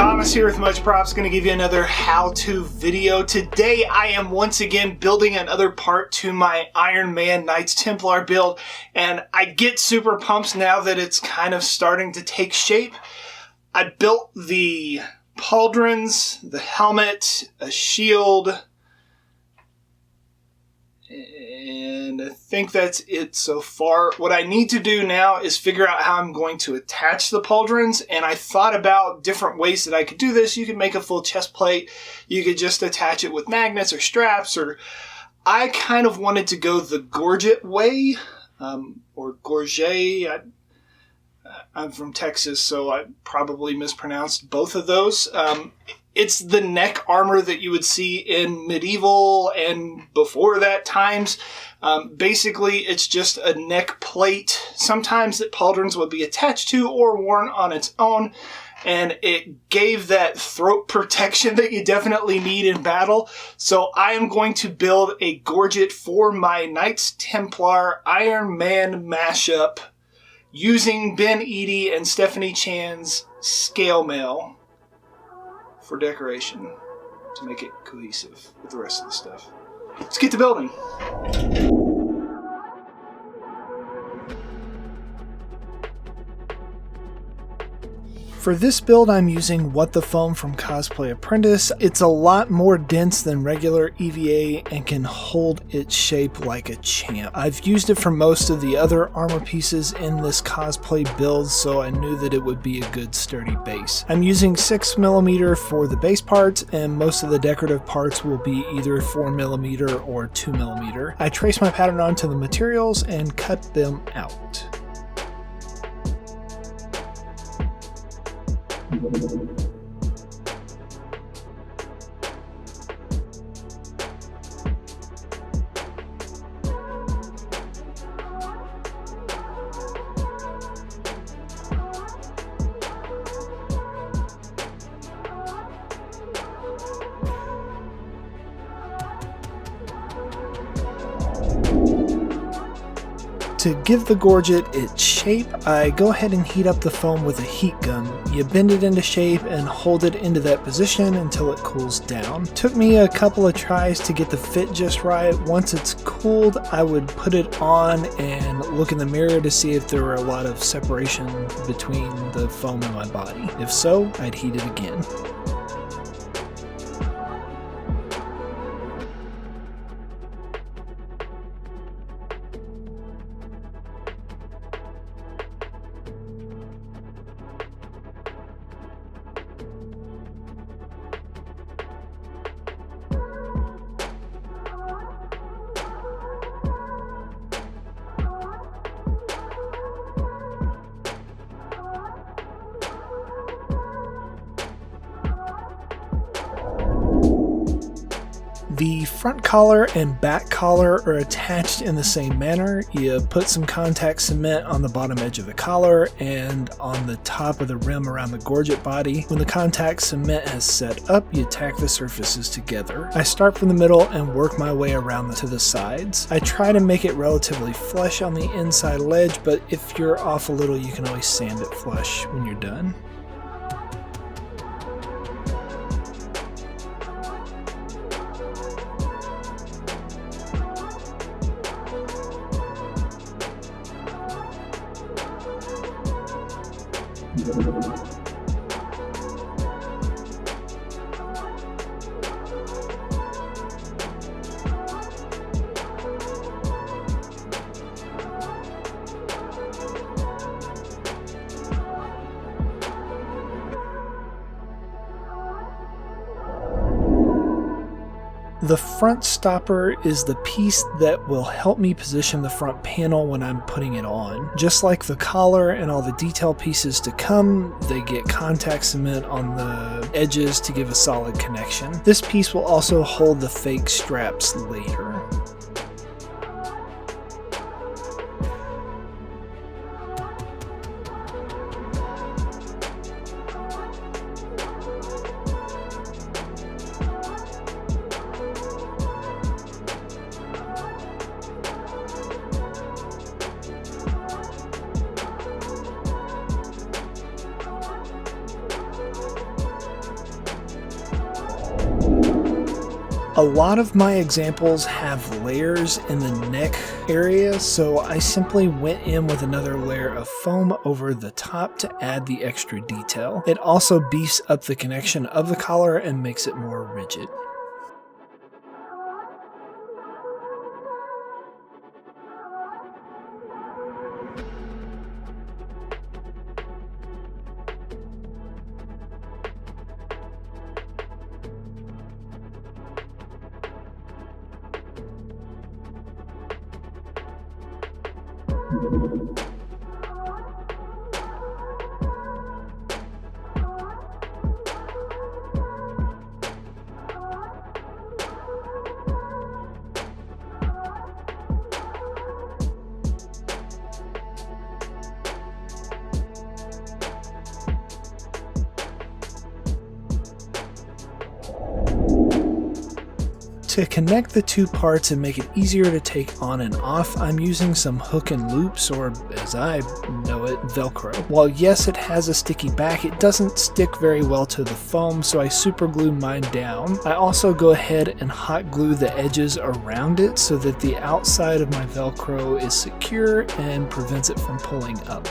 Thomas here with Much Props, going to give you another how-to video. Today I am once again building another part to my Iron Man Knights Templar build, and I get super pumped now that it's kind of starting to take shape. I built the pauldrons, the helmet, a shield, and I think that's it so far. What I need to do now is figure out how I'm going to attach the pauldrons, and I thought about different ways that I could do this. You could make a full chest plate, you could just attach it with magnets or straps, or I kind of wanted to go the Gorget way, or Gorget. I'm from Texas, so I probably mispronounced both of those. It's the neck armor that you would see in medieval and before that times. Basically, it's just a neck plate, sometimes that pauldrons would be attached to or worn on its own, and it gave that throat protection that you definitely need in battle. So I am going to build a Gorget for my Knights Templar Iron Man mashup using Ben Eadie and Stephanie Chan's scale mail for decoration to make it cohesive with the rest of the stuff. Let's get to building. For this build, I'm using What the Foam from Cosplay Apprentice. It's a lot more dense than regular EVA and can hold its shape like a champ. I've used it for most of the other armor pieces in this cosplay build, so I knew that it would be a good sturdy base. I'm using 6mm for the base parts, and most of the decorative parts will be either 4mm or 2mm. I trace my pattern onto the materials and cut them out. To give the Gorget its shape, I go ahead and heat up the foam with a heat gun. You bend it into shape and hold it into that position until it cools down. Took me a couple of tries to get the fit just right. Once it's cooled, I would put it on and look in the mirror to see if there were a lot of separation between the foam and my body. If so, I'd heat it again. The front collar and back collar are attached in the same manner. You put some contact cement on the bottom edge of the collar and on the top of the rim around the Gorget body. When the contact cement has set up, you tack the surfaces together. I start from the middle and work my way around to the sides. I try to make it relatively flush on the inside ledge, but if you're off a little, you can always sand it flush when you're done. The front stopper is the piece that will help me position the front panel when I'm putting it on. Just like the collar and all the detail pieces to come, they get contact cement on the edges to give a solid connection. This piece will also hold the fake straps later. A lot of my examples have layers in the neck area, so I simply went in with another layer of foam over the top to add the extra detail. It also beefs up the connection of the collar and makes it more rigid. To connect the two parts and make it easier to take on and off, I'm using some hook and loops, or as I know it, Velcro. While yes, it has a sticky back, it doesn't stick very well to the foam, so I super glue mine down. I also go ahead and hot glue the edges around it so that the outside of my Velcro is secure and prevents it from pulling up.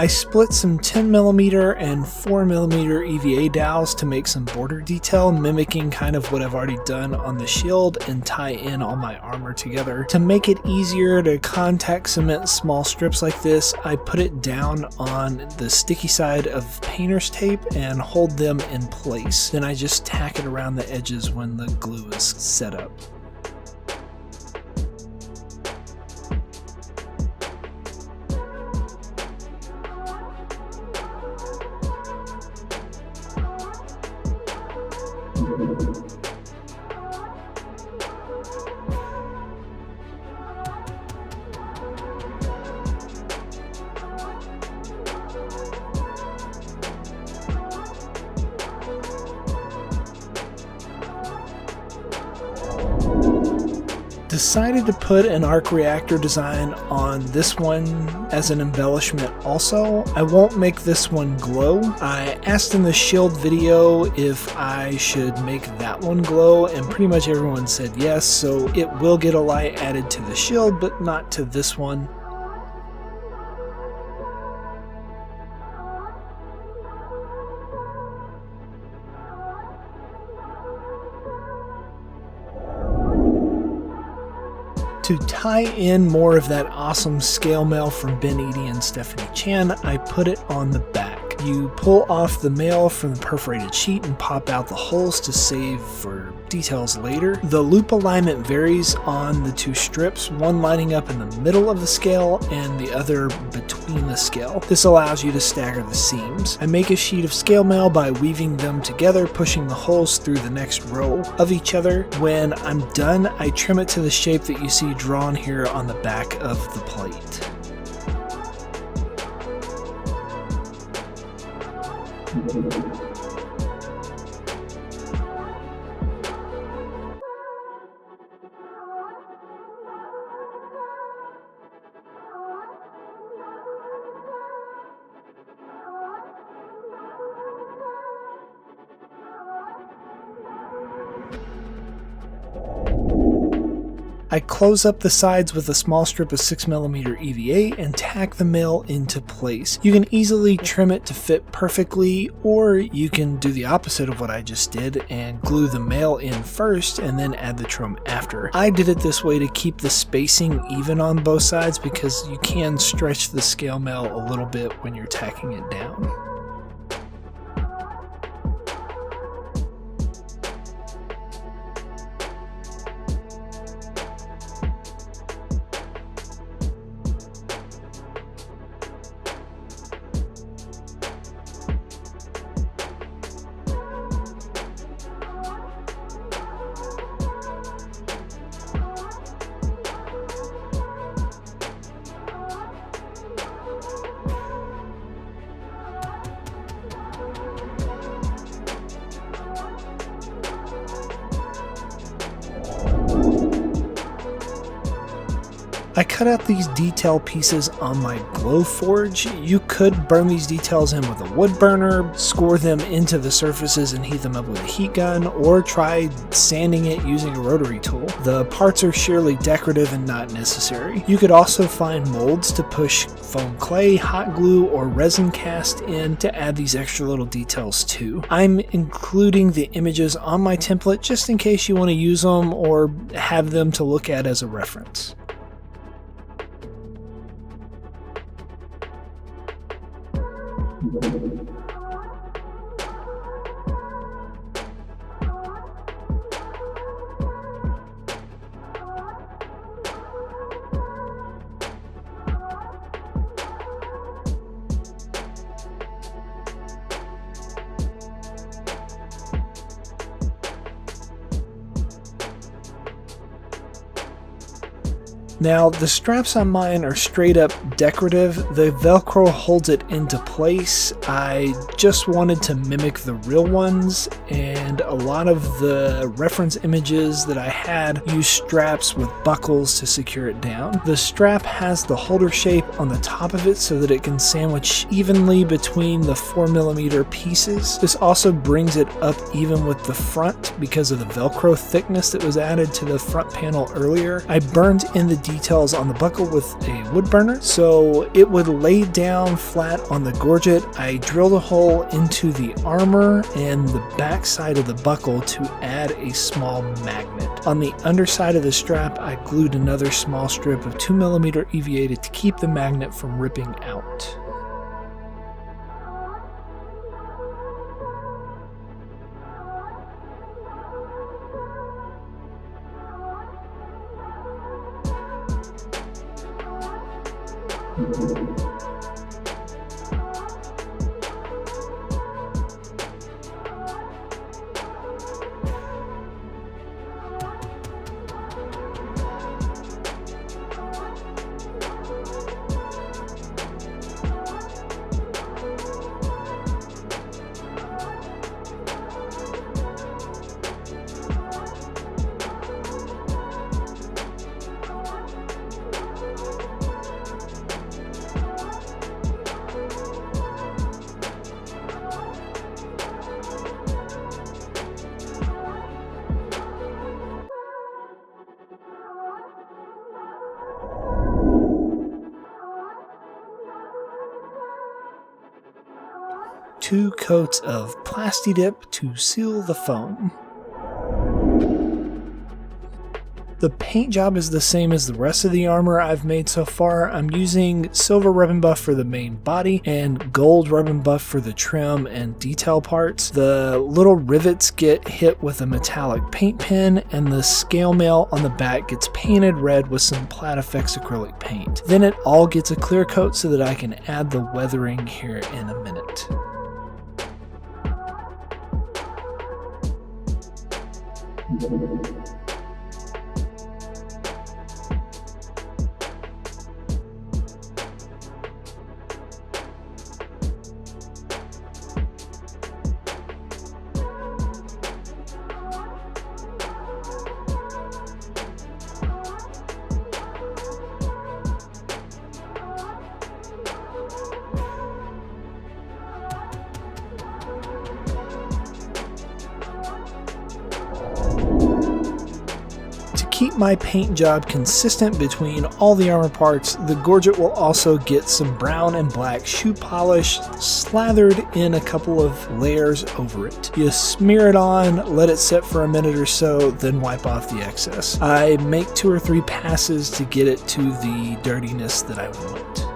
I split some 10mm and 4mm EVA dowels to make some border detail, mimicking kind of what I've already done on the shield, and tie in all my armor together. To make it easier to contact cement small strips like this, I put it down on the sticky side of painter's tape and hold them in place. Then I just tack it around the edges when the glue is set up. Decided to put an arc reactor design on this one as an embellishment also. I won't make this one glow. I asked in the shield video if I should make that one glow, and pretty much everyone said yes, so it will get a light added to the shield, but not to this one. To tie in more of that awesome scale mail from Ben Eadie and Stephanie Chan, I put it on the back. You pull off the mail from the perforated sheet and pop out the holes to save for details later. The loop alignment varies on the two strips, one lining up in the middle of the scale and the other between the scale. This allows you to stagger the seams. I make a sheet of scale mail by weaving them together, pushing the holes through the next row of each other. When I'm done, I trim it to the shape that you see drawn here on the back of the plate. I close up the sides with a small strip of 6mm EVA and tack the mail into place. You can easily trim it to fit perfectly, or you can do the opposite of what I just did and glue the mail in first and then add the trim after. I did it this way to keep the spacing even on both sides because you can stretch the scale mail a little bit when you're tacking it down. I cut out these detail pieces on my glow forge. You could burn these details in with a wood burner, score them into the surfaces and heat them up with a heat gun, or try sanding it using a rotary tool. The parts are sheerly decorative and not necessary. You could also find molds to push foam clay, hot glue, or resin cast in to add these extra little details too. I'm including the images on my template just in case you want to use them or have them to look at as a reference. Now, the straps on mine are straight up decorative. The Velcro holds it into place. I just wanted to mimic the real ones, and a lot of the reference images that I had use straps with buckles to secure it down. The strap has the holder shape on the top of it so that it can sandwich evenly between the 4mm pieces. This also brings it up even with the front because of the Velcro thickness that was added to the front panel earlier. I burned in the details on the buckle with a wood burner so it would lay down flat on the gorget. I drilled a hole into the armor and the back side of the buckle to add a small magnet. On the underside of the strap, I glued another small strip of 2mm EVA to keep the magnet from ripping out. Two coats of Plastidip to seal the foam. The paint job is the same as the rest of the armor I've made so far. I'm using silver rub and buff for the main body and gold rub and buff for the trim and detail parts. The little rivets get hit with a metallic paint pen, and the scale mail on the back gets painted red with some Plat Effects acrylic paint. Then it all gets a clear coat so that I can add the weathering here in a minute. Keep my paint job consistent between all the armor parts, the Gorget will also get some brown and black shoe polish slathered in a couple of layers over it. You smear it on, let it set for a minute or so, then wipe off the excess. I make 2 or 3 passes to get it to the dirtiness that I want.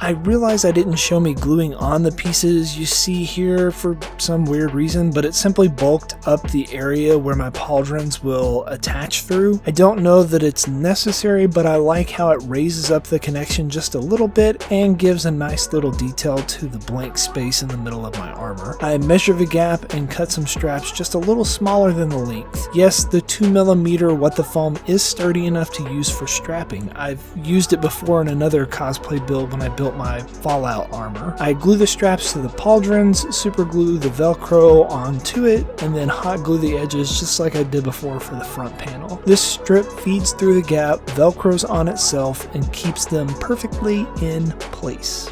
I realize I didn't show me gluing on the pieces you see here for some weird reason, but it simply bulked up the area where my pauldrons will attach through. I don't know that it's necessary, but I like how it raises up the connection just a little bit and gives a nice little detail to the blank space in the middle of my armor. I measure the gap and cut some straps just a little smaller than the length. Yes, the 2mm What the Foam is sturdy enough to use for strapping. I've used it before in another cosplay build when I built my Fallout armor. I glue the straps to the pauldrons, super glue the Velcro onto it, and then hot glue the edges just like I did before for the front panel. This strip feeds through the gap, Velcros on itself, and keeps them perfectly in place.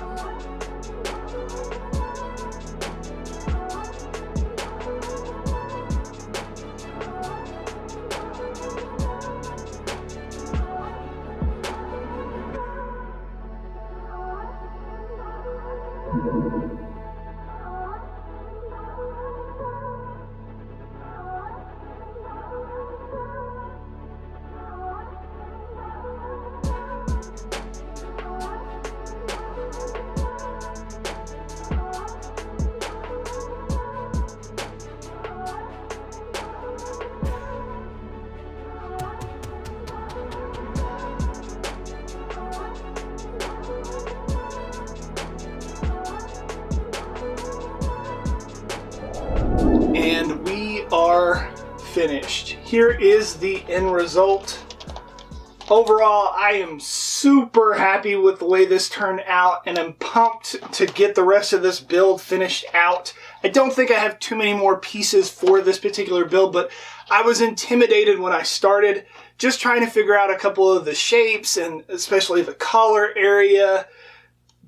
And we are finished. Here is the end result. Overall, I am super happy with the way this turned out, and I'm pumped to get the rest of this build finished out. I don't think I have too many more pieces for this particular build, but I was intimidated when I started, just trying to figure out a couple of the shapes, and especially the collar area.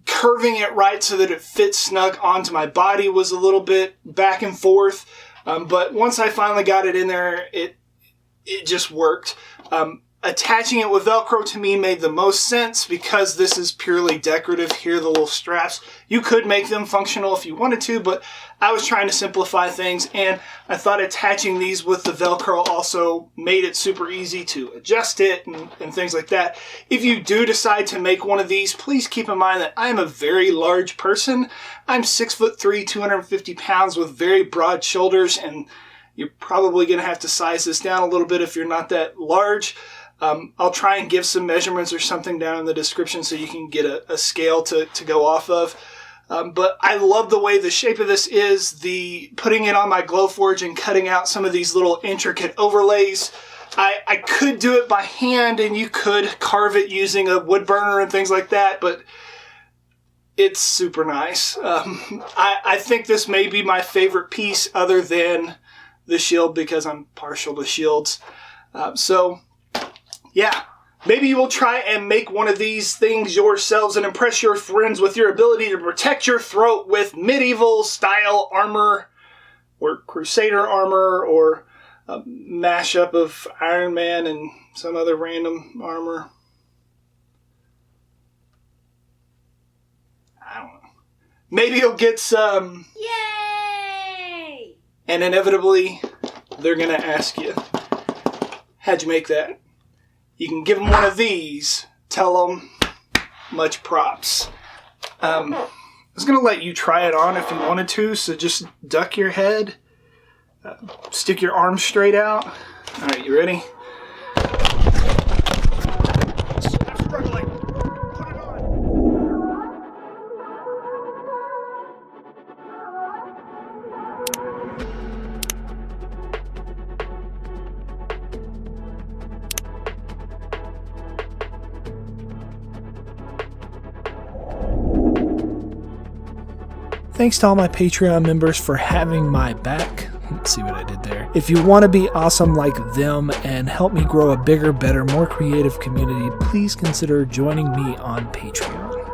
Curving it right so that it fits snug onto my body was a little bit back and forth, but once I finally got it in there, it just worked. Attaching it with Velcro to me made the most sense because this is purely decorative. Here are the little straps. You could make them functional if you wanted to, but I was trying to simplify things, and I thought attaching these with the Velcro also made it super easy to adjust it and things like that. If you do decide to make one of these, please keep in mind that I'm a very large person. I'm 6'3", 250 pounds with very broad shoulders, and you're probably going to have to size this down a little bit if you're not that large. I'll try and give some measurements or something down in the description so you can get a scale to go off of. But I love the way the shape of this is, the putting it on my Glowforge and cutting out some of these little intricate overlays. I could do it by hand, and you could carve it using a wood burner and things like that, but it's super nice. I think this may be my favorite piece other than the shield because I'm partial to shields. Yeah, maybe you will try and make one of these things yourselves and impress your friends with your ability to protect your throat with medieval style armor or Crusader armor or a mashup of Iron Man and some other random armor. I don't know. Maybe you'll get some. Yay! And inevitably, they're going to ask you, how'd you make that? You can give them one of these, tell them much props. I was going to let you try it on if you wanted to, so just duck your head, stick your arms straight out. All right, you ready? Stop struggling. Put it on. Thanks to all my Patreon members for having my back. Let's see what I did there. If you want to be awesome like them and help me grow a bigger, better, more creative community, please consider joining me on Patreon.